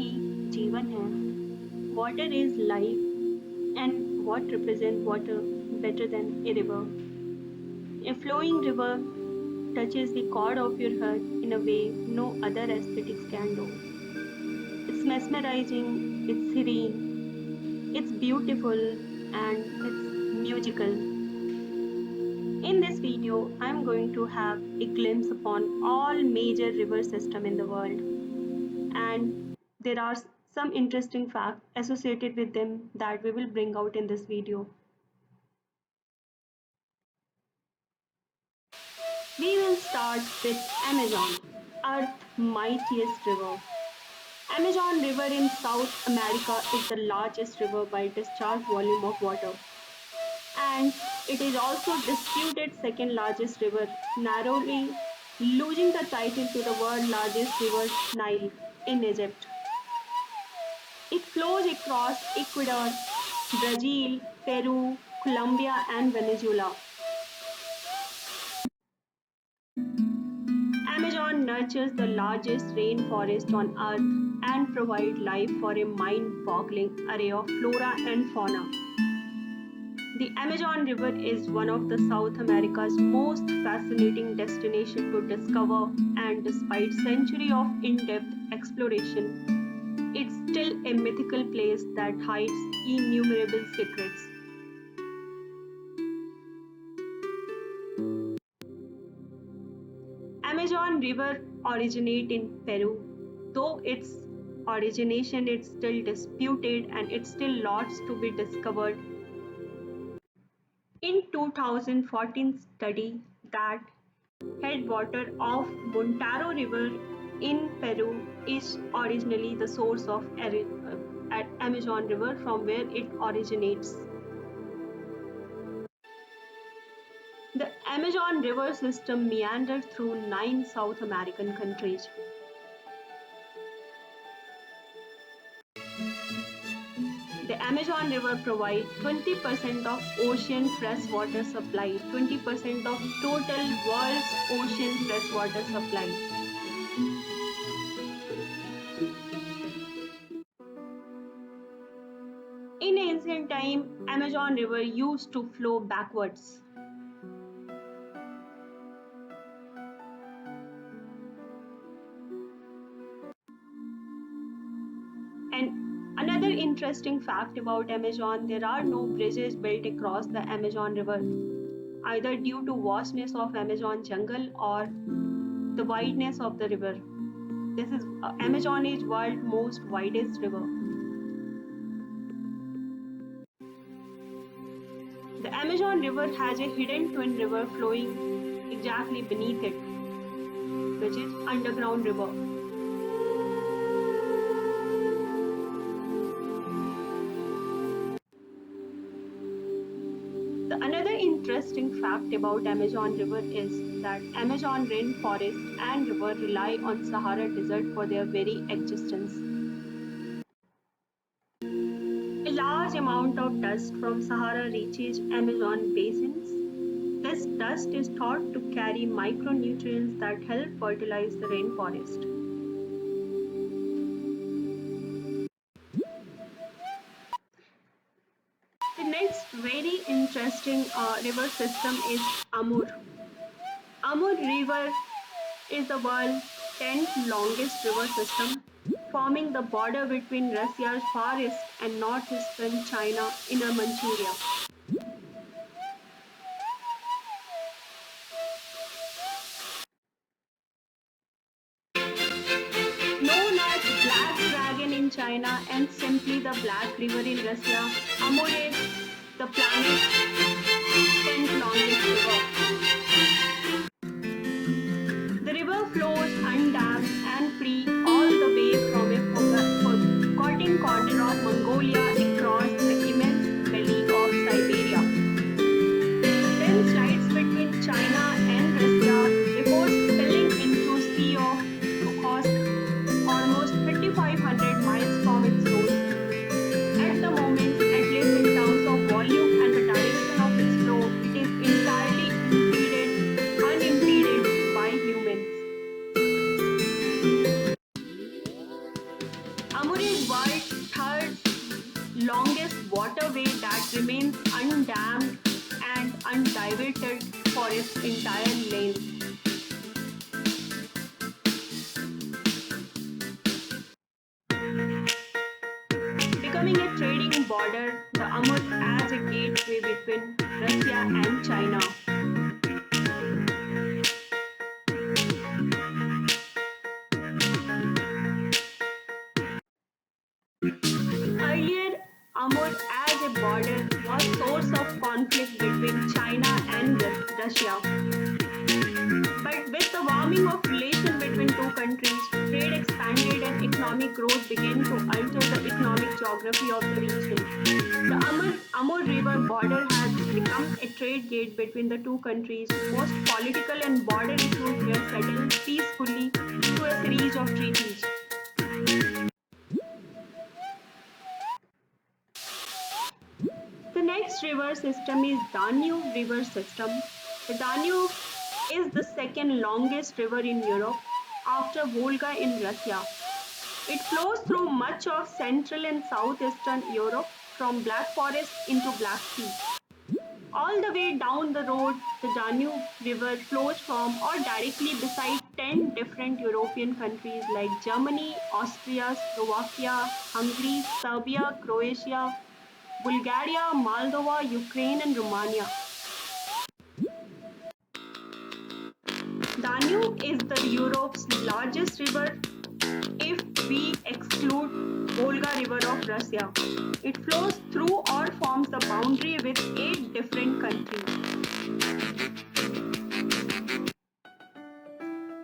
ही जीवन है. Water is life, and what represents water better than a river? A flowing river touches the chord of your heart in a way no other aesthetics can do. It's mesmerizing, it's serene, it's beautiful, and it's musical. In this video, I'm going to have a glimpse upon all major river system in the world, and there are some interesting facts associated with them that we will bring out in this video. We will start with Amazon, Earth's mightiest river. Amazon River in South America is the largest river by discharge volume of water, and it is also disputed second largest river, narrowly losing the title to the world largest river Nile in Egypt. It flows across Ecuador, Brazil, Peru, Colombia, and Venezuela. Amazon nurtures the largest rainforest on earth and provides life for a mind-boggling array of flora and fauna. The Amazon River is one of the South America's most fascinating destinations to discover, and despite centuries of in-depth exploration, it's still a mythical place that hides innumerable secrets. Amazon River originates in Peru, though its origination is still disputed and it's still lots to be discovered. In 2014 study that headwater of Montaro River in Peru is originally the source of at Amazon River from where it originates. The Amazon River system meanders through 9 South American countries. The Amazon River provides 20% of ocean freshwater supply, 20% of total world's ocean freshwater supply. In ancient time, Amazon River used to flow backwards. And another interesting fact about Amazon, there are no bridges built across the Amazon River, either due to vastness of Amazon jungle or the wideness of the river. This is Amazon is world's most widest river. The Amazon River has a hidden twin river flowing exactly beneath it, which is underground river. Another interesting fact about Amazon River is that Amazon rainforest and river rely on Sahara Desert for their very existence. A large amount of dust from Sahara reaches Amazon basins. This dust is thought to carry micronutrients that help fertilize the rainforest. The next very interesting river system is Amur. Amur River is the world's 10th longest river system, forming the border between Russia's Far East and northeastern China, Inner Manchuria. Known as Black Dragon in China and simply the Black River in Russia, Amur is the planet's 10th longest river. The river flows undammed and free all the way from a forgotten corner of Mongolia across the immense belly of Siberia. Then slides between China and Russia before spilling into Sea of Okhotsk, almost 3,500 miles from its source. At the moment, at least in terms of volume and the direction of its flow, it is entirely inferior Amur is world's third longest waterway that remains undammed and undiverted for its entire length. Becoming a trading border, the Amur as a gateway between Russia and China. Earlier, Amur as a border was source of conflict between China and Russia. But with the warming of relations between two countries, trade expanded and economic growth began to alter the economic geography of the region. The Amur River border has become a trade gate between the two countries. Most political and border issues were settled peacefully through a series of treaties. The next river system is Danube River System. The Danube is the second longest river in Europe after Volga in Russia. It flows through much of Central and Southeastern Europe from Black Forest into Black Sea. All the way down the road, the Danube River flows from or directly beside 10 different European countries like Germany, Austria, Slovakia, Hungary, Serbia, Croatia, Bulgaria, Moldova, Ukraine, and Romania. Danube is the Europe's largest river if we exclude Volga River of Russia. It flows through or forms the boundary with 8 different countries.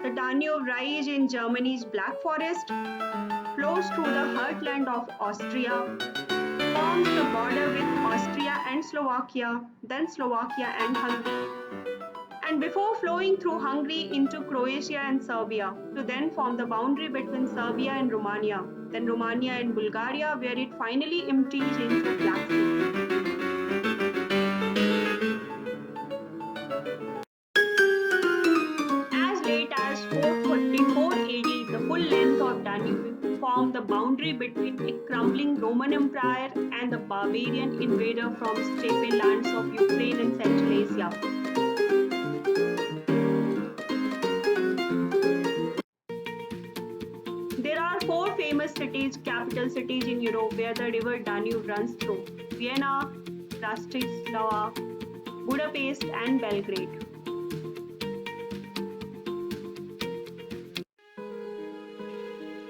The Danube rises in Germany's Black Forest, flows through the heartland of Austria, forms the border with Austria and Slovakia, then Slovakia and Hungary, and before flowing through Hungary into Croatia and Serbia, to then form the boundary between Serbia and Romania, then Romania and Bulgaria, where it finally empties into Black Sea. As late as 444 AD, the full length of Danube formed the boundary between a crumbling Roman Empire and the barbarian invader from steppe lands of Ukraine and Central Asia. There are 4 famous cities, capital cities in Europe where the river Danube runs through: Vienna, Bratislava, Budapest, and Belgrade.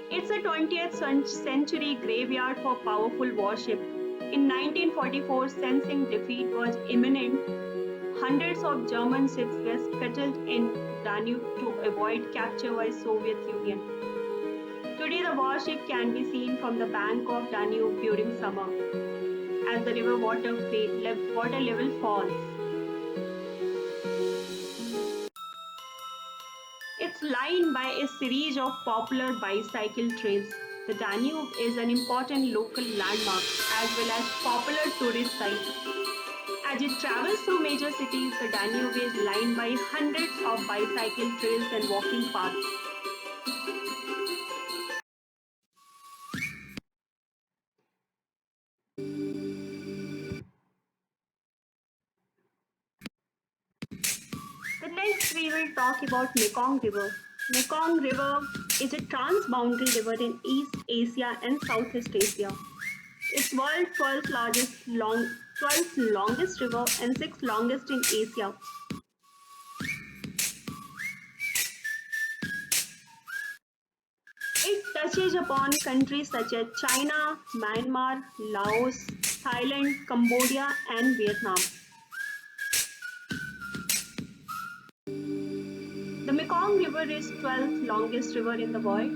It's a 20th century graveyard for powerful warship. In 1944, sensing defeat was imminent, hundreds of German ships were scuttled in Danube to avoid capture by Soviet Union. Today, the warship can be seen from the bank of Danube during summer as the river water level falls. It's lined by a series of popular bicycle trails. The Danube is an important local landmark as well as popular tourist site. As it travels through major cities, the Danube is lined by hundreds of bicycle trails and walking paths. The next we will talk about Mekong River. Mekong River is a transboundary river in East Asia and Southeast Asia. It's world's 12th longest river and 6th longest in Asia. It touches upon countries such as China, Myanmar, Laos, Thailand, Cambodia, and Vietnam. The Mekong River is 12th longest river in the world.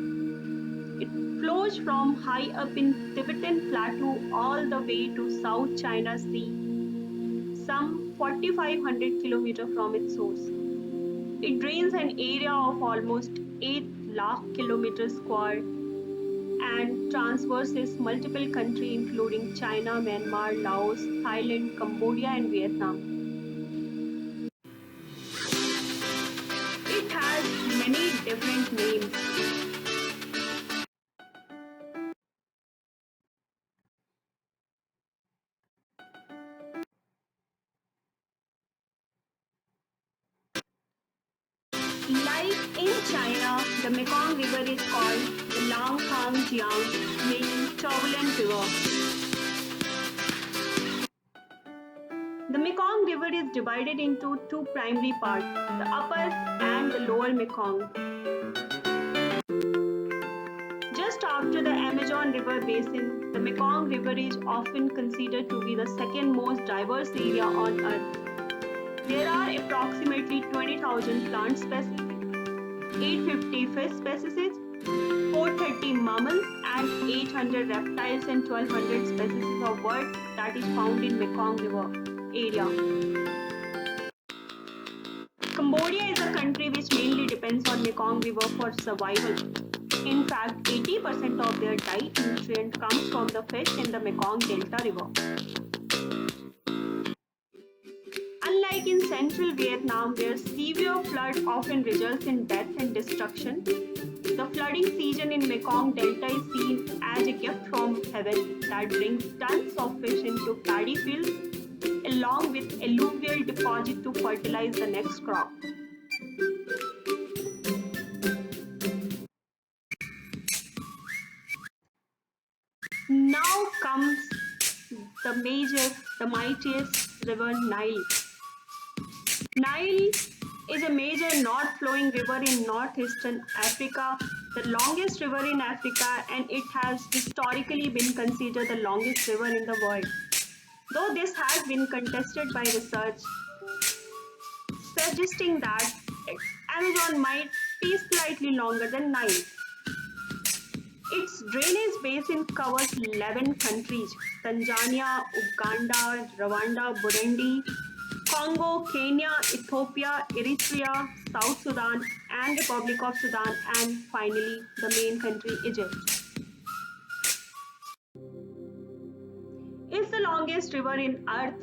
It flows from high up in Tibetan Plateau all the way to South China Sea, some 4,500 kilometers from its source. It drains an area of almost 8 lakh kilometers square and traverses multiple countries including China, Myanmar, Laos, Thailand, Cambodia, and Vietnam. It has many different names. Like in China, the Mekong River is called the Langtang-Jiang, meaning turbulent river. The Mekong River is divided into two primary parts, the upper and the lower Mekong. Just after the Amazon River basin, the Mekong River is often considered to be the second most diverse area on Earth. There are approximately 20,000 plant species, 850 fish species, 430 mammals, and 800 reptiles and 1200 species of birds that is found in Mekong River area. Cambodia is a country which mainly depends on Mekong River for survival. In fact, 80% of their diet nutrient comes from the fish in the Mekong Delta River. Unlike in central Vietnam, where severe flood often results in death and destruction, the flooding season in Mekong Delta is seen as a gift from heaven that brings tons of fish into paddy fields along with alluvial deposit to fertilize the next crop. Now comes the mightiest river Nile. Nile is a major north-flowing river in northeastern Africa, the longest river in Africa, and it has historically been considered the longest river in the world. Though this has been contested by research, suggesting that Amazon might be slightly longer than Nile. Its drainage basin covers 11 countries: Tanzania, Uganda, Rwanda, Burundi, Congo, Kenya, Ethiopia, Eritrea, South Sudan, and Republic of Sudan, and finally the main country Egypt. It's the longest river in Earth,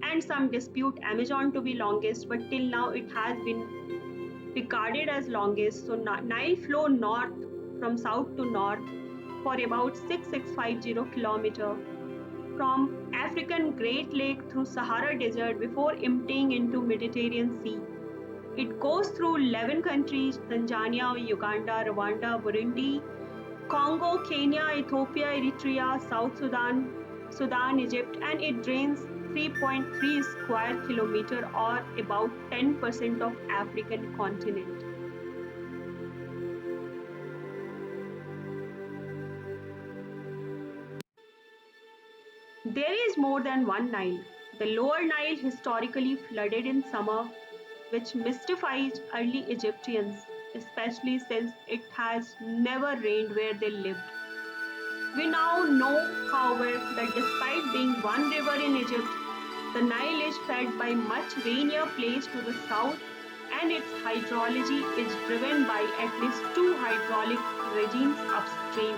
and some dispute Amazon to be longest, but till now it has been regarded as longest. So Nile flow north from south to north for about 6650 km from African Great Lake through Sahara Desert before emptying into Mediterranean Sea. It goes through 11 countries: Tanzania, Uganda, Rwanda, Burundi, Congo, Kenya, Ethiopia, Eritrea, South Sudan, Egypt, and it drains 3.3 square kilometer or about 10% of African continent. There is more than one Nile. The lower Nile historically flooded in summer, which mystifies early Egyptians, especially since it has never rained where they lived. We now know, however, that despite being one river in Egypt, the Nile is fed by much rainier place to the south, and its hydrology is driven by at least two hydraulic regimes upstream.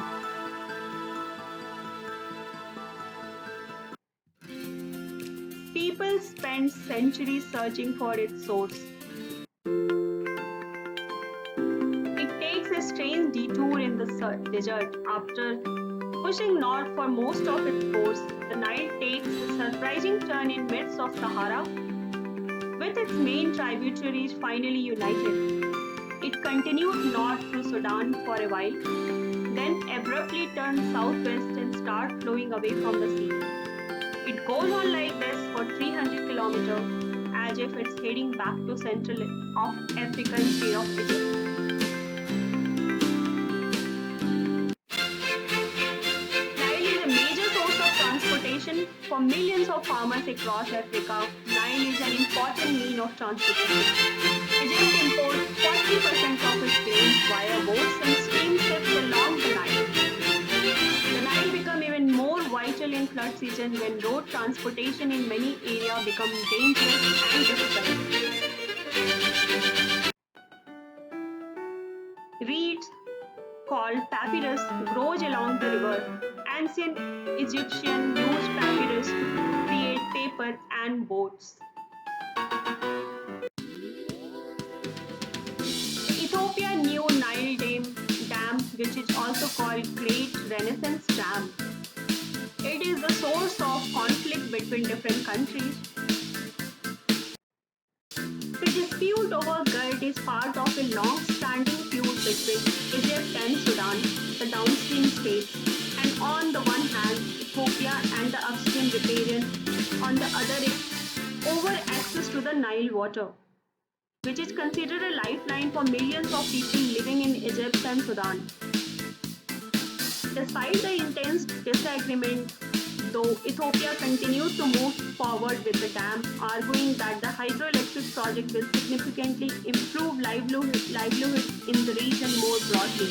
People spend centuries searching for its source. It takes a strange detour in the desert. After pushing north for most of its course, the Nile takes a surprising turn in midst of Sahara, with its main tributaries finally united. It continued north through Sudan for a while, then abruptly turns southwest and starts flowing away from the sea. It goes on like this for 300 kilometers, as if it's heading back to central of African Sea of Egypt. Nile is a major source of transportation for millions of farmers across Africa. Nile is an important means of transportation. Egypt imports 40% of its grains via boats and steamships along the Nile. The Nile becomes even more vital in flood season when road transportation in many areas becomes dangerous and difficult. Reeds called papyrus grows along the river. Ancient Egyptians used papyrus to create paper and boats. Ethiopia New Nile Dam, which is also called Great Renaissance Dam. It is the source of conflict between different countries. The dispute River Gulf is part of a long-standing feud between Egypt and Sudan, the downstream states, and on the one hand, Ethiopia and the upstream riparian, on the other, over access to the Nile water, which is considered a lifeline for millions of people living in Egypt and Sudan. Despite the intense disagreement, though, Ethiopia continues to move forward with the dam, arguing that the hydroelectric project will significantly improve livelihood in the region more broadly.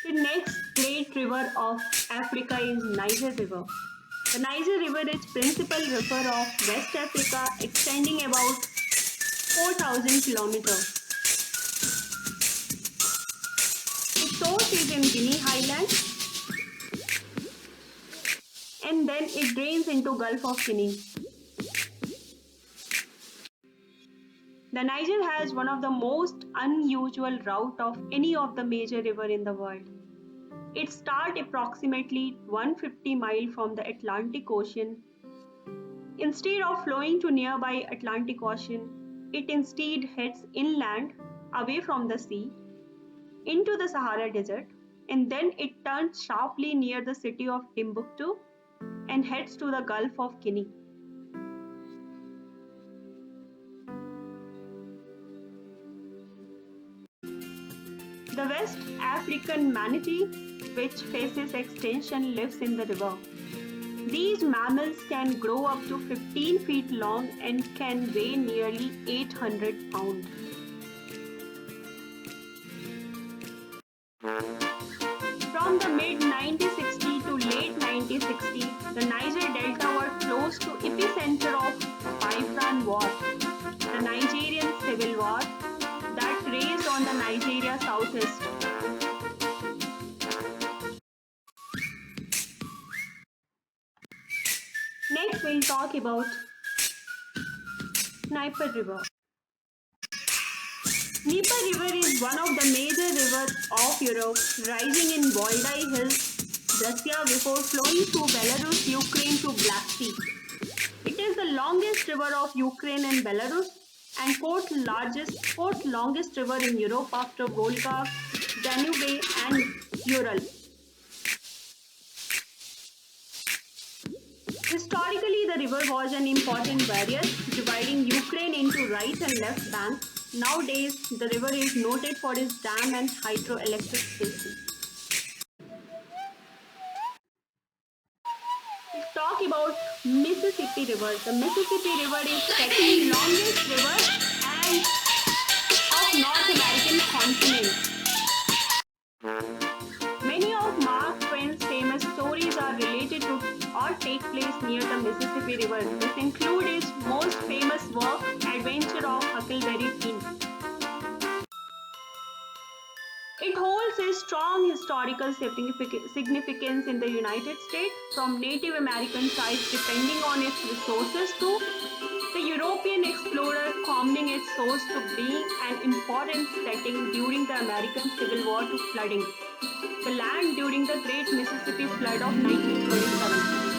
The next great river of Africa is Niger River. The Niger River is principal river of West Africa, extending about 4,000 kilometers. Its source is in Guinea Highlands, and then it drains into Gulf of Guinea. The Niger has one of the most unusual route of any of the major river in the world. It starts approximately 150 miles from the Atlantic Ocean. Instead of flowing to nearby Atlantic Ocean, it instead heads inland, away from the sea, into the Sahara Desert, and then it turns sharply near the city of Timbuktu and heads to the Gulf of Guinea. The West African manatee, which faces extinction, lives in the river. These mammals can grow up to 15 feet long and can weigh nearly 800 pounds. From the mid 1960 to late 1960, the Niger Delta was close to epicenter of Biafran War, the Nigerian Civil War that raged on the Nigeria southeast. Next, we'll talk about Dnieper River. Dnieper River is one of the major rivers of Europe, rising in Volga Hills, Russia, before flowing through Belarus, Ukraine to Black Sea. It is the longest river of Ukraine and Belarus and fourth longest river in Europe after Volga, Danube, and Ural. Historically, the river was an important barrier dividing Ukraine into right and left banks. Nowadays, the river is noted for its dam and hydroelectric station. Let's talk about Mississippi River. The Mississippi River is second longest river and of North American continent. Many of Mark Twain's famous stories are related to or take place near the Mississippi River. This includes his most famous work, Adventure of Huckleberry Finn. It holds a strong historical significance in the United States, from Native American tribes depending on its resources to the European explorer combining its source to being an important setting during the American Civil War to flooding the land during the Great Mississippi Flood of 1927.